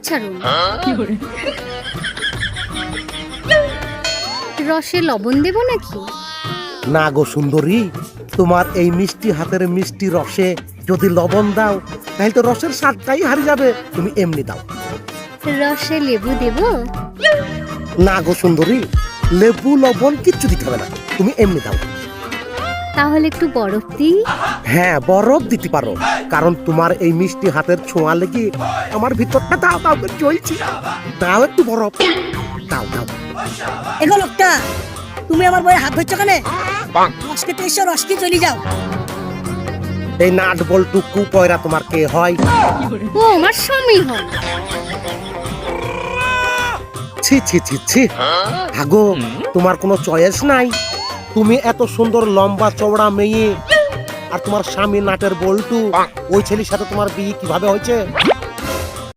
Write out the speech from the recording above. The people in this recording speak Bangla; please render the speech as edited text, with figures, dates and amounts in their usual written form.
ছাড়ুন। রসে লবণ দেব নাকি? না গো সুন্দরী, তোমার এই মিষ্টি হাতের মিষ্টি রসে যদি লবণ দাও তাহলে তো রসের স্বাদটাই হারিয়ে যাবে। তুমি এমনি দাও। রসে লেবু দেব? না গো সুন্দরী, লেবু লবণ কিচ্ছু দিতে হবে না, তুমি এমনি দাও। তাহলে একটু বরফ দিই? হ্যাঁ, বরফ দিতে পারো, কারণ তোমার এই মিষ্টি হাতের ছোঁয়া লেগে আমার ভিতরটা দাও দাও করে জ্বলছে। দাও একটু বরফ, দাও দাও। এগো লোকটা, তুমি আমার বইয়ে হাত ধরছো কেন? রসকে তো এসো, রসকে চলে যাও। এই নাট বল্টু কুপয়রা তোমার কে হয়? ও আমার স্বামী হয়। ছি ছি ছি ছি, হাগো তোমার কোনো চয়েস নাই? তুমি এত সুন্দর লম্বা চওড়া মেয়ে, আর তোমার স্বামী নাটের বল্টু, ওই ছেলের সাথে তোমার বিয়ে কিভাবে হয়েছে?